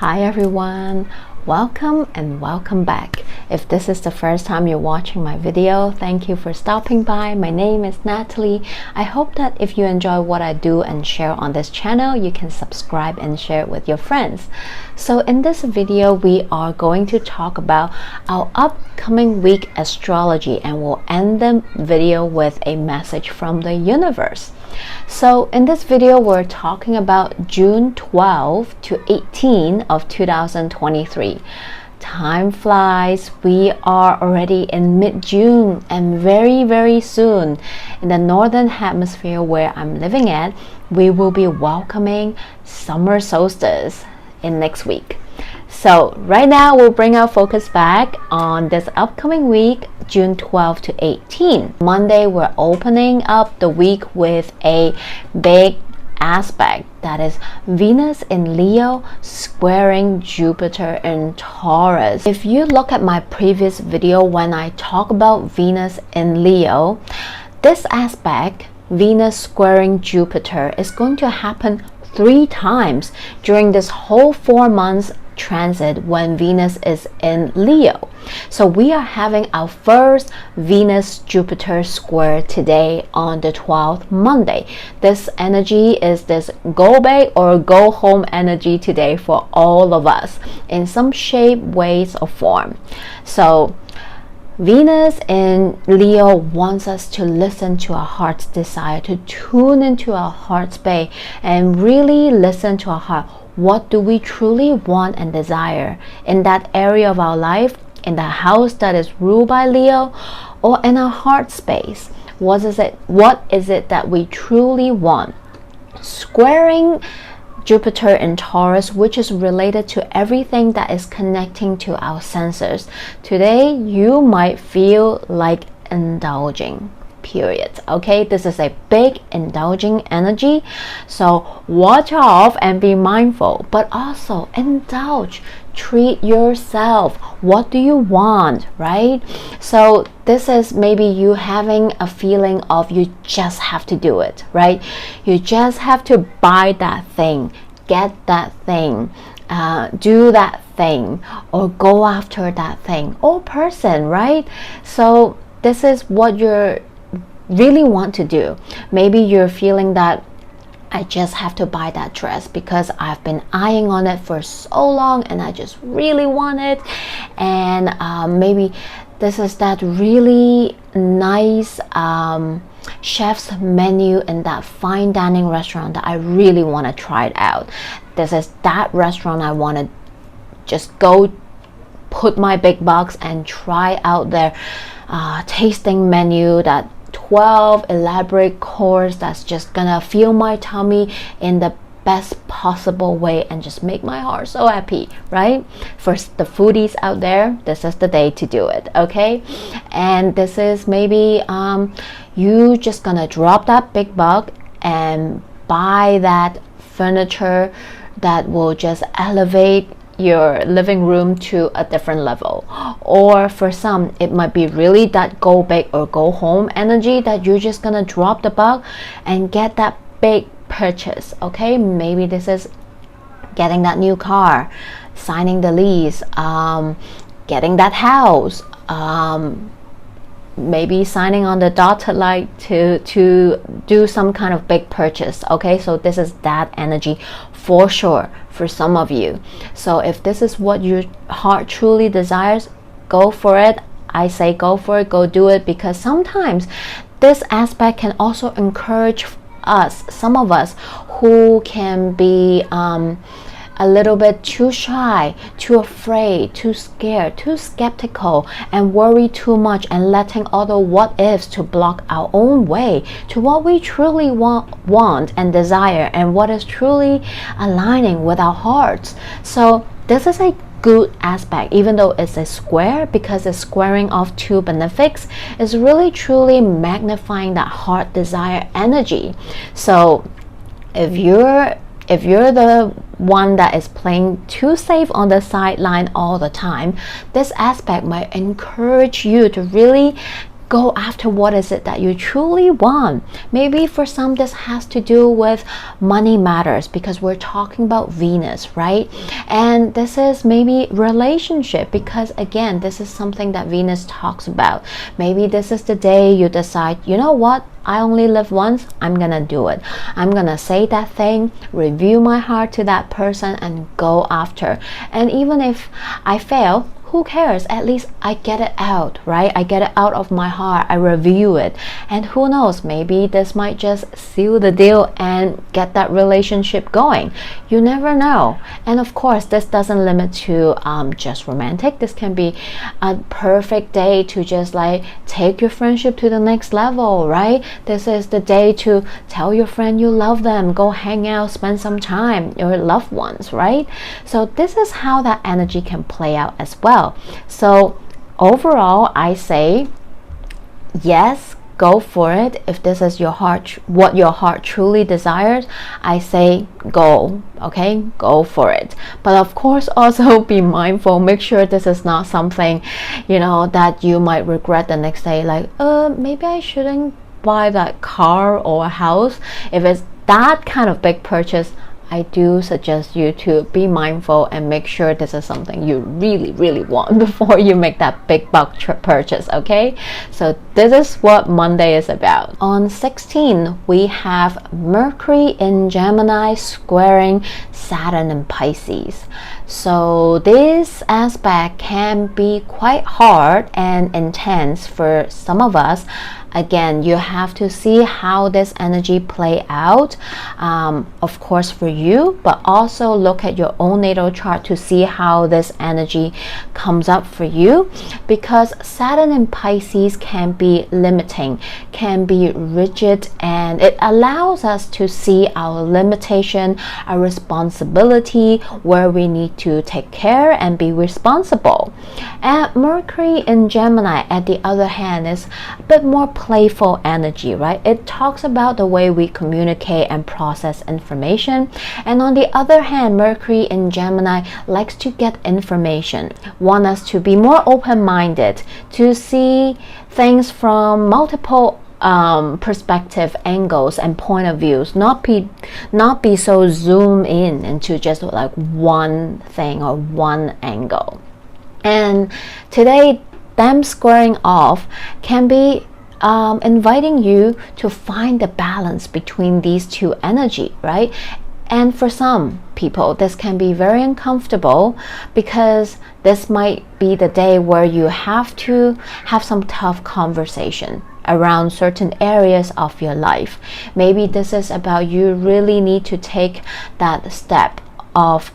Hi everyone, welcome and welcome back. If this is the first time you're watching my video, thank you for stopping by. My name is Natalie. I hope that if you enjoy what I do and share on this channel, you can subscribe and share it with your friends. So in this video, we are going to talk about our upcoming week astrology, and we'll end the video with a message from the universe. So in this video, we're talking about June 12 to 18 of 2023. Time flies. We are already in mid-June, and very soon in the northern hemisphere where I'm living at, we will be welcoming summer solstice in next week. So right now we'll bring our focus back on this upcoming week, June 12 to 18. Monday, we're opening up the week with a big aspect, that is Venus in Leo squaring Jupiter in Taurus. If you look at my previous video when I talk about Venus in Leo, this aspect, Venus squaring Jupiter, is going to happen 3 times during this whole 4 months transit when Venus is in Leo. So we are having our first Venus-Jupiter square today on the 12th, Monday. This energy is this go big or go home energy today for all of us in some shape, ways, or form. So Venus in Leo wants us to listen to our heart's desire, to tune into our heart space and really listen to our heart. What do we truly want and desire in that area of our life, in the house that is ruled by Leo, or in our heart space? What is it that we truly want? Squaring Jupiter in Taurus, which is related to everything that is connecting to our senses. Today, you might feel like indulging. Period. Okay, this is a big indulging energy, so watch off and be mindful, but also indulge, treat yourself. What do you want, right? So this is maybe you having a feeling of you just have to do it, right? You just have to buy that thing, get that thing, do that thing, or go after that thing or person, right? So this is what you're really want to do. Maybe you're feeling that I just have to buy that dress because I've been eyeing on it for so long and I just really want it, and maybe this is that really nice chef's menu in that fine dining restaurant that I really want to try it out. This is that restaurant I want to just go put my big bucks and try out their tasting menu, that 12 elaborate course that's just gonna fill my tummy in the best possible way and just make my heart so happy, right? For the foodies out there, this is the day to do it, okay? And this is maybe you just gonna drop that big buck and buy that furniture that will just elevate your living room to a different level. Or for some, it might be really that go big or go home energy that you're just gonna drop the buck and get that big purchase. Okay, maybe this is getting that new car, signing the lease, getting that house, maybe signing on the dotted line to do some kind of big purchase. Okay, so this is that energy for sure for some of you. So if this is what your heart truly desires, go for it. I say go for it, go do it, because sometimes this aspect can also encourage us, some of us who can be a little bit too shy, too afraid, too scared, too skeptical, and worry too much, and letting all the what ifs to block our own way to what we truly want and desire, and what is truly aligning with our hearts. So this is a good aspect, even though it's a square, because it's squaring off 2 benefics, is really truly magnifying that heart desire energy. So if you're the one that is playing too safe on the sideline all the time, this aspect might encourage you to really go after what is it that you truly want. Maybe for some this has to do with money matters, because we're talking about Venus, right? And this is maybe relationship, because again, this is something that Venus talks about. Maybe this is the day you decide, you know what, I only live once, I'm gonna do it. I'm gonna say that thing, review my heart to that person, and go after. And even if I fail, who cares? At least I get it out, right? I get it out of my heart, I review it. And who knows, maybe this might just seal the deal and get that relationship going. You never know. And of course, this doesn't limit to just romantic. This can be a perfect day to just like take your friendship to the next level, right? This is the day to tell your friend you love them, go hang out, spend some time, your loved ones, right? So this is how that energy can play out as well. So overall, I say yes, go for it. If this is your heart, what your heart truly desires, I say go, okay, go for it. But of course, also be mindful, make sure this is not something, you know, that you might regret the next day, like maybe I shouldn't buy that car or a house. If it's that kind of big purchase, I do suggest you to be mindful and make sure this is something you really, really want before you make that big buck purchase, okay? So this is what Monday is about. On 16, we have Mercury in Gemini squaring Saturn in Pisces. So this aspect can be quite hard and intense for some of us. Again, you have to see how this energy play out, of course for you, but also look at your own natal chart to see how this energy comes up for you, because Saturn in Pisces can be limiting, can be rigid, and it allows us to see our limitation, our responsibility, where we need to take care and be responsible. And Mercury in Gemini, at the other hand, is a bit more playful energy, right? It talks about the way we communicate and process information. And on the other hand, Mercury in Gemini likes to get information, want us to be more open-minded, to see things from multiple perspective, angles, and point of views, not be so zoom in into just like one thing or one angle. And today, them squaring off can be inviting you to find the balance between these two energy, right? And for some people, this can be very uncomfortable, because this might be the day where you have to have some tough conversation around certain areas of your life. Maybe this is about you really need to take that step of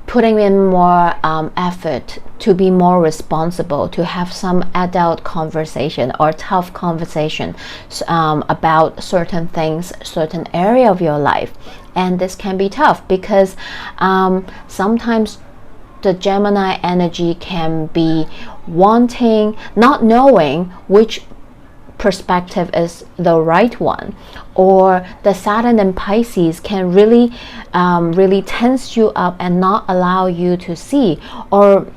putting in more effort to be more responsible, to have some adult conversation or tough conversation about certain things, certain area of your life. And this can be tough because sometimes the Gemini energy can be wanting, not knowing which perspective is the right one, or the Saturn in Pisces can really tense you up and not allow you to see, or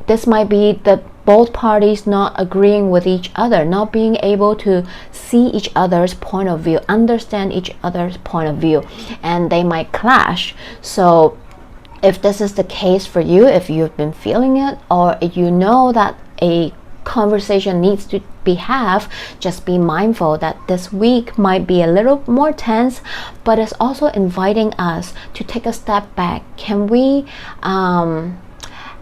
this might be that both parties not agreeing with each other, not being able to see each other's point of view, understand each other's point of view, and they might clash. So if this is the case for you, if you've been feeling it, or if you know that a conversation needs to be have, just be mindful that this week might be a little more tense, but it's also inviting us to take a step back. Can we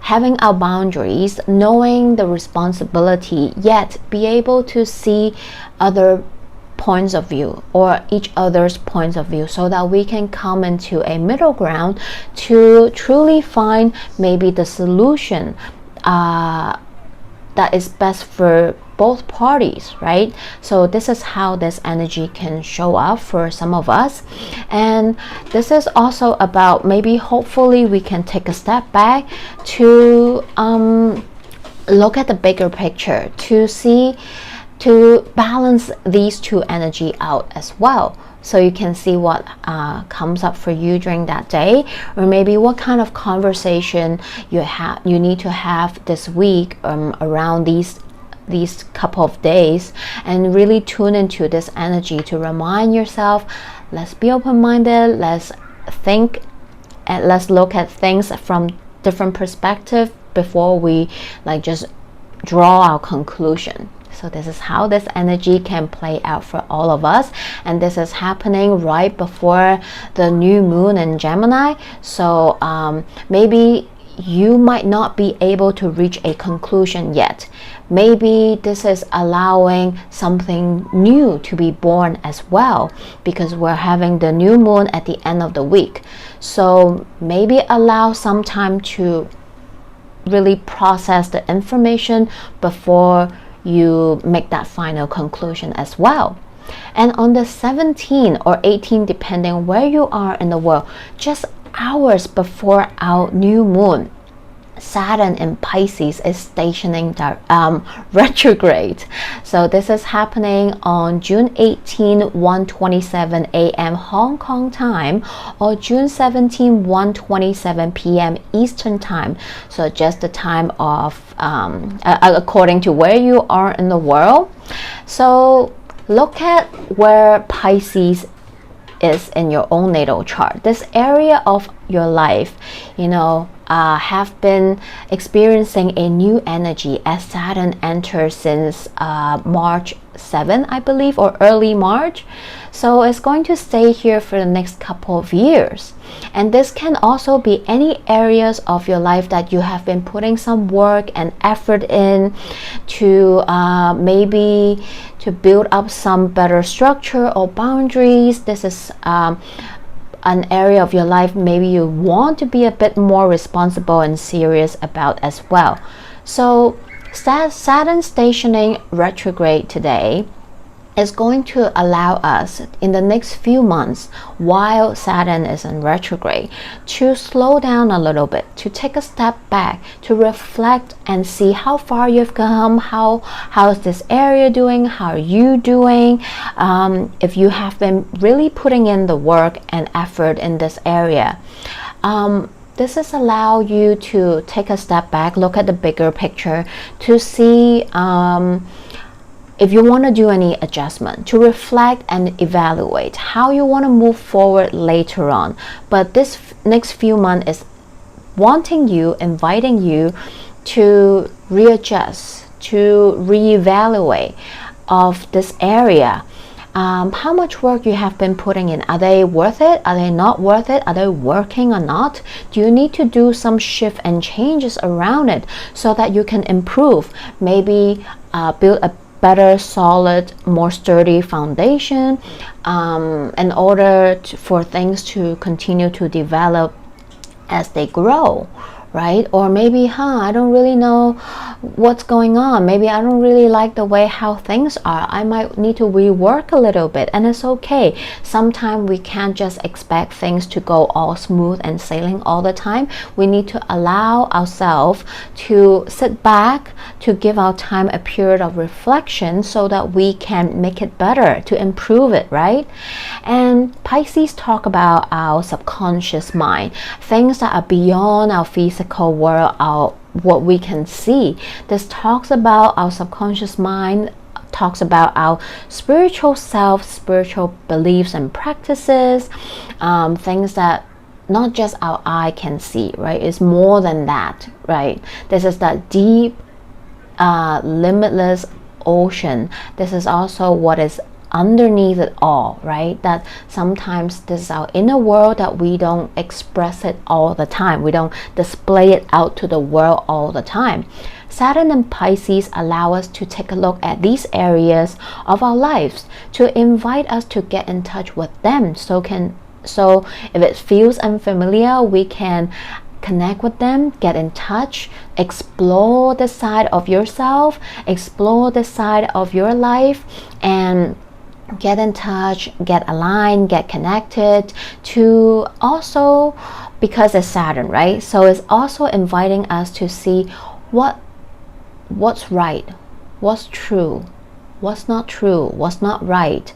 having our boundaries, knowing the responsibility, yet be able to see other points of view or each other's points of view, so that we can come into a middle ground to truly find maybe the solution that is best for both parties, right? So this is how this energy can show up for some of us. And this is also about maybe hopefully we can take a step back to look at the bigger picture, to balance these two energy out as well. So you can see what comes up for you during that day, or maybe what kind of conversation you need to have this week around these these couple of days and really tune into this energy to remind yourself, let's be open-minded, let's think, and let's look at things from different perspective before we like just draw our conclusion. So this is how this energy can play out for all of us, and this is happening right before the new moon in Gemini. So maybe you might not be able to reach a conclusion yet. Maybe this is allowing something new to be born as well, because we're having the new moon at the end of the week. So maybe allow some time to really process the information before you make that final conclusion as well. And on the 17th or 18th, depending where you are in the world, just hours before our new moon, Saturn in Pisces is stationing retrograde. So this is happening on June 18, 1:27 a.m. Hong Kong time, or June 17, 1:27 p.m. Eastern time. So just the time of according to where you are in the world. So look at where Pisces is in your own natal chart. This area of your life, you know, have been experiencing a new energy as Saturn enters since March 7, I believe, or early March. So it's going to stay here for the next couple of years. And this can also be any areas of your life that you have been putting some work and effort in to maybe to build up some better structure or boundaries. This is an area of your life maybe you want to be a bit more responsible and serious about as well. So Saturn stationing retrograde today is going to allow us in the next few months, while Saturn is in retrograde, to slow down a little bit, to take a step back, to reflect and see how far you've come, how's this area doing, how are you doing, if you have been really putting in the work and effort in this area. This is allow you to take a step back, look at the bigger picture, to see if you want to do any adjustment, to reflect and evaluate how you want to move forward later on. But this next few months is wanting you, inviting you to readjust, to reevaluate of this area. How much work you have been putting in. Are they worth it? Are they not worth it? Are they working or not? Do you need to do some shift and changes around it so that you can improve? Maybe build a better, solid, more sturdy foundation in order for things to continue to develop as they grow, right? Or maybe, I don't really know what's going on. Maybe I don't really like the way how things are. I might need to rework a little bit, and it's okay. Sometimes we can't just expect things to go all smooth and sailing all the time. We need to allow ourselves to sit back, to give our time a period of reflection so that we can make it better, to improve it, right? And Pisces talk about our subconscious mind, things that are beyond our physical world, what we can see. This talks about our subconscious mind, talks about our spiritual self, spiritual beliefs and practices, things that not just our eye can see, right? It's more than that, right? This is that deep, limitless ocean. This is also what is underneath it all, right? That sometimes this is our inner world that we don't express it all the time. We don't display it out to the world all the time. Saturn and Pisces allow us to take a look at these areas of our lives, to invite us to get in touch with them. So if it feels unfamiliar, we can connect with them, get in touch, explore the side of yourself, explore the side of your life, and get in touch, get aligned, get connected to also, because it's Saturn, right? So it's also inviting us to see what's right, what's true, what's not true, what's not right,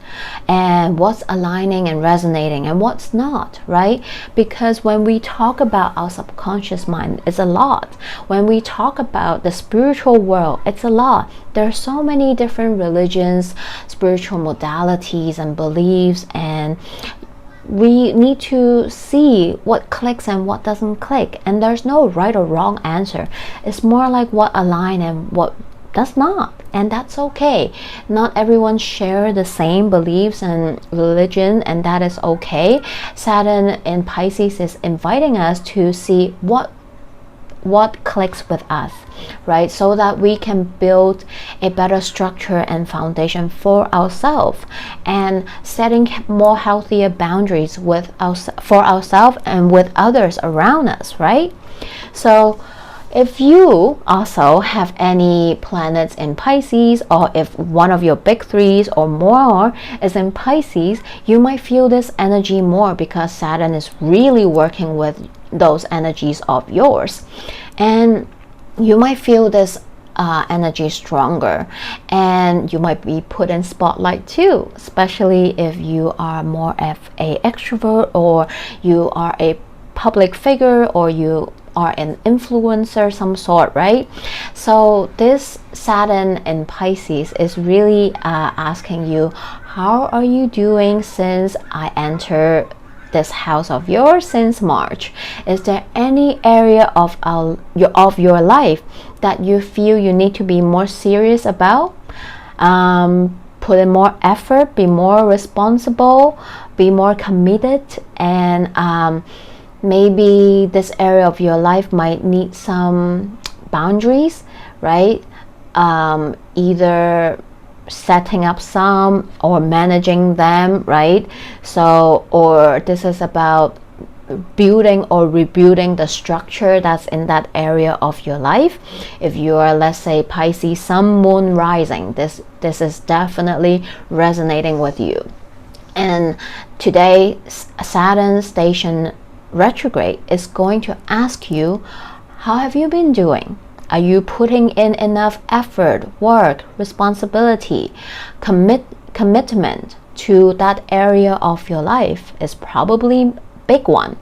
and what's aligning and resonating and what's not, right? Because when we talk about our subconscious mind, it's a lot. When we talk about the spiritual world, it's a lot. There are so many different religions, spiritual modalities and beliefs, and we need to see what clicks and what doesn't click, and there's no right or wrong answer. It's more like what aligns and what does not, and that's okay. Not everyone share the same beliefs and religion, and that is okay. Saturn in Pisces is inviting us to see what clicks with us, right? So that we can build a better structure and foundation for ourselves, and setting more healthier boundaries for ourselves and with others around us, right? So if you also have any planets in Pisces, or if one of your big threes or more is in Pisces, you might feel this energy more, because Saturn is really working with those energies of yours, and you might feel this energy stronger, and you might be put in spotlight too, especially if you are more of a extrovert, or you are a public figure, or you are an influencer some sort, right? So this Saturn in Pisces is really asking you, how are you doing since I entered this house of yours since March? Is there any area of your life that you feel you need to be more serious about? Put in more effort, be more responsible, be more committed, and maybe this area of your life might need some boundaries, right? Either setting up some or managing them, right? So, or this is about building or rebuilding the structure that's in that area of your life. If you are, let's say, Pisces Sun Moon rising, this is definitely resonating with you. And today Saturn station retrograde is going to ask you, how have you been doing? Are you putting in enough effort, work, responsibility, commitment to that area of your life? Is probably big one.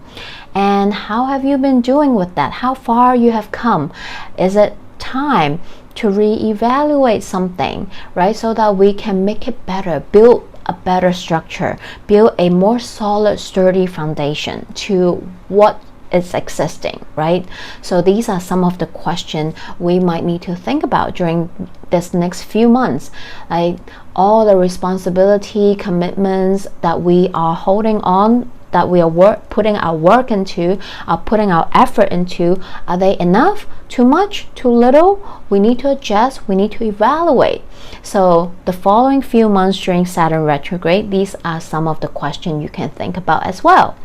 And how have you been doing with that? How far you have come? Is it time to reevaluate something, right? So that we can make it better, build a better structure, build a more solid, sturdy foundation to what is existing, right? So these are some of the questions we might need to think about during this next few months. Like all the responsibility, commitments that we are holding on, that we are putting our work into, are putting our effort into, are they enough? Too much? Too little? We need to adjust, we need to evaluate. So the following few months during Saturn retrograde, these are some of the questions you can think about as well.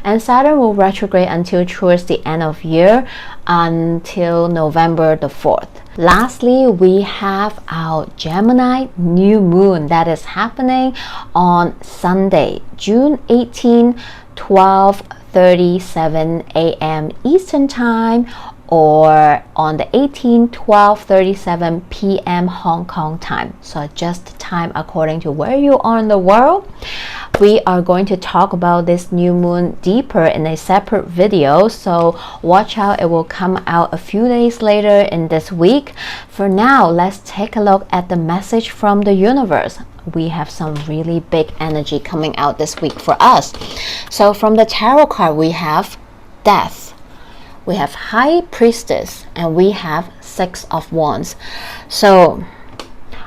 And Saturn will retrograde until towards the end of year, until November the 4th. Lastly, we have our Gemini new moon that is happening on Sunday, June 18, 12:37 a.m. Eastern Time, or on the 18th, 12:37 p.m. Hong Kong time. So adjust the time according to where you are in the world. We are going to talk about this new moon deeper in a separate video, so watch out, it will come out a few days later in this week. For now, let's take a look at the message from the universe. We have some really big energy coming out this week for us. So from the tarot card, we have Death, we have High Priestess, and we have Six of Wands. So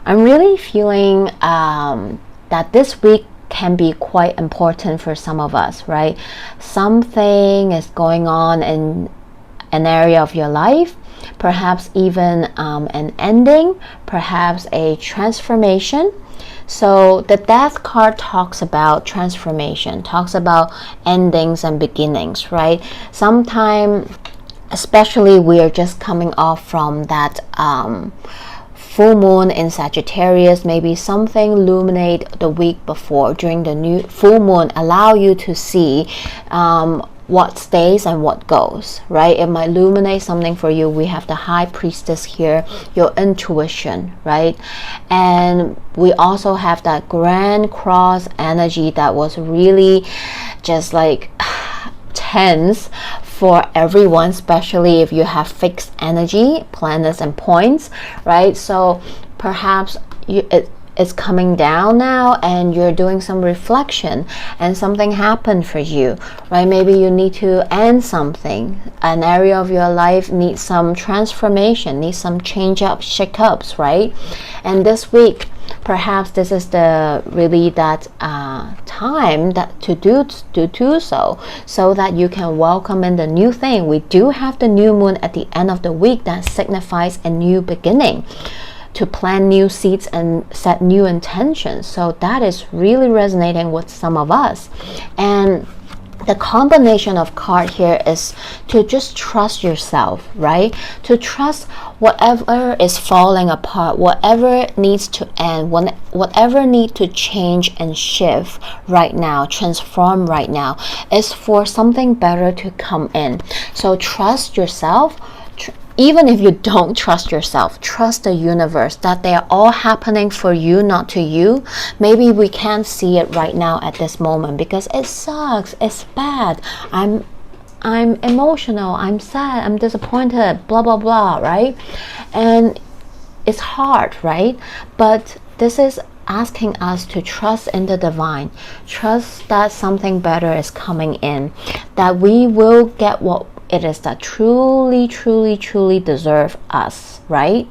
I'm really feeling that this week can be quite important for some of us, right? Something is going on in an area of your life, perhaps even an ending, perhaps a transformation. So the Death card talks about transformation, talks about endings and beginnings, right? Sometimes, especially, we are just coming off from that full moon in Sagittarius. Maybe something illuminate the week before during the new full moon, allow you to see what stays and what goes, right? It might illuminate something for you. We have the high priestess here, your intuition, right? And we also have that grand cross energy that was really just like tense for everyone, especially if you have fixed energy, planets and points, right? So perhaps it's coming down now and you're doing some reflection and something happened for you, right? Maybe you need to end something. An area of your life needs some transformation, needs some change up, shake ups, right? And this week, perhaps this is the really that time that to do so that you can welcome in the new thing. We do have the new moon at the end of the week that signifies a new beginning, to plant new seeds and set new intentions. So that is really resonating with some of us. And the combination of card here is to just trust yourself, right? To trust whatever is falling apart, whatever needs to end, whatever needs to change and shift right now, transform right now, is for something better to come in. So trust yourself. Even if you don't trust yourself, trust the universe that they are all happening for you, not to you. Maybe we can't see it right now at this moment because it sucks, it's bad, I'm emotional, I'm sad, I'm disappointed, blah blah blah, right? And it's hard, right? But this is asking us to trust in the divine, trust that something better is coming in, that we will get what it is that truly deserve us, right?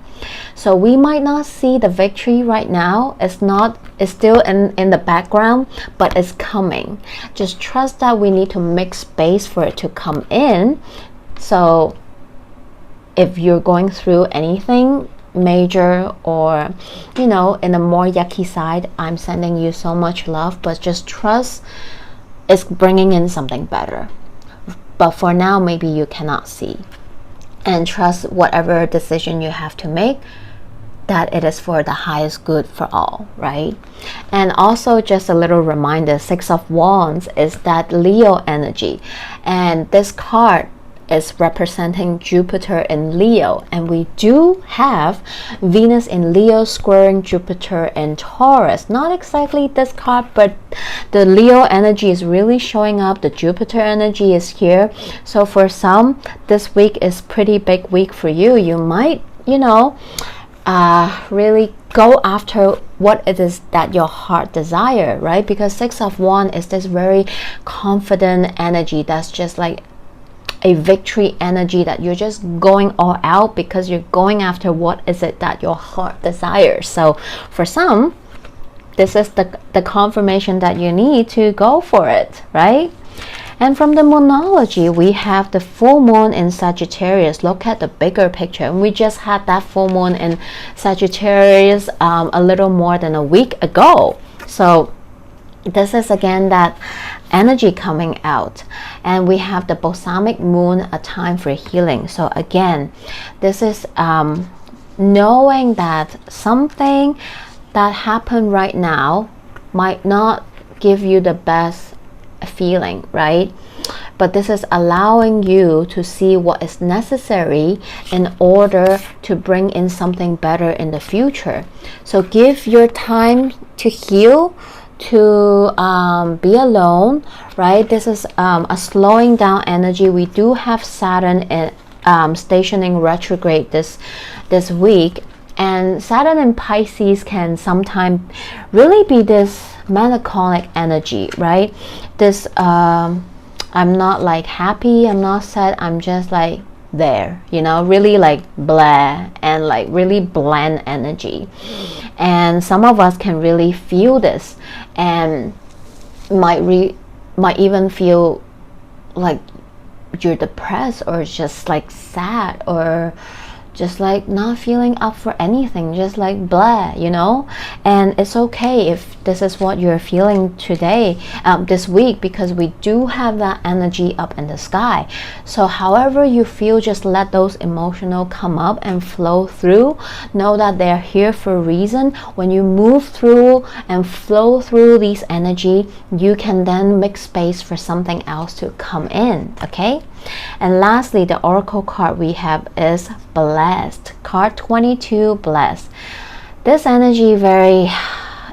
So we might not see the victory right now. It's still in the background, but it's coming. Just trust that we need to make space for it to come in. So if you're going through anything major or in a more yucky side, I'm sending you so much love, but just trust it's bringing in something better. But for now, maybe you cannot see. And trust whatever decision you have to make, that it is for the highest good for all, right? And also just a little reminder, Six of Wands is that Leo energy. And this card is representing Jupiter in Leo, and we do have Venus in Leo squaring Jupiter in Taurus. Not exactly this card, but the Leo energy is really showing up. The Jupiter energy is here. So for some, this week is pretty big week for you. You might really go after what it is that your heart desire, right? Because Six of Wands is this very confident energy that's just like a victory energy, that you're just going all out because you're going after what is it that your heart desires. So for some, this is the confirmation that you need to go for it, right? And from the moonology, we have the full moon in Sagittarius. Look at the bigger picture. We just had that full moon in Sagittarius a little more than a week ago. So this is again that energy coming out. And we have the balsamic moon, a time for healing. So again, this is knowing that something that happened right now might not give you the best feeling, right? But this is allowing you to see what is necessary in order to bring in something better in the future. So give your time to heal, to be alone, right? This is a slowing down energy. We do have Saturn in stationing retrograde this week, and Saturn in Pisces can sometimes really be this melancholic energy, right? This I'm not like happy, I'm not sad, I'm just like there, really like blah and like really bland energy. And some of us can really feel this and might even feel like you're depressed or just like sad or just like not feeling up for anything, just like blah, you know. And it's okay if this is what you're feeling today, this week, because we do have that energy up in the sky. So however you feel, just let those emotional come up and flow through. Know that they're here for a reason. When you move through and flow through these energy, you can then make space for something else to come in. Okay. And lastly, the oracle card we have is blessed. Card 22, blessed. This energy very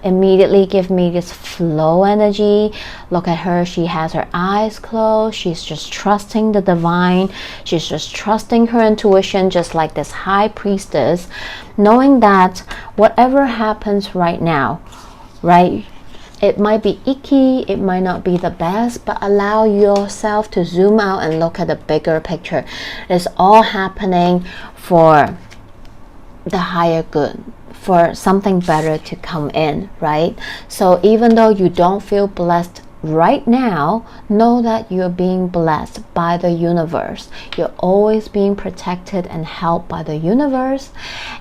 immediately give me this flow energy. Look at her. She has her eyes closed. She's just trusting the divine. She's just trusting her intuition, just like this high priestess, knowing that whatever happens right now, right, it might be icky, it might not be the best, but allow yourself to zoom out and look at the bigger picture. It's all happening for the higher good, for something better to come in, right? So even though you don't feel blessed right now, know that you're being blessed by the universe. You're always being protected and helped by the universe,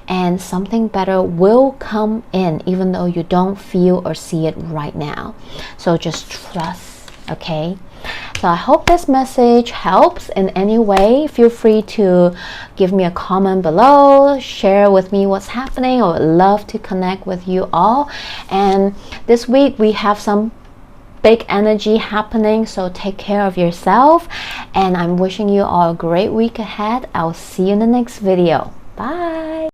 and something better will come in even though you don't feel or see it right now. So just trust. Okay, so I hope this message helps in any way. Feel free to give me a comment below, share with me what's happening. I would love to connect with you all. And this week we have some big energy happening, so take care of yourself, and I'm wishing you all a great week ahead. I'll see you in the next video. Bye.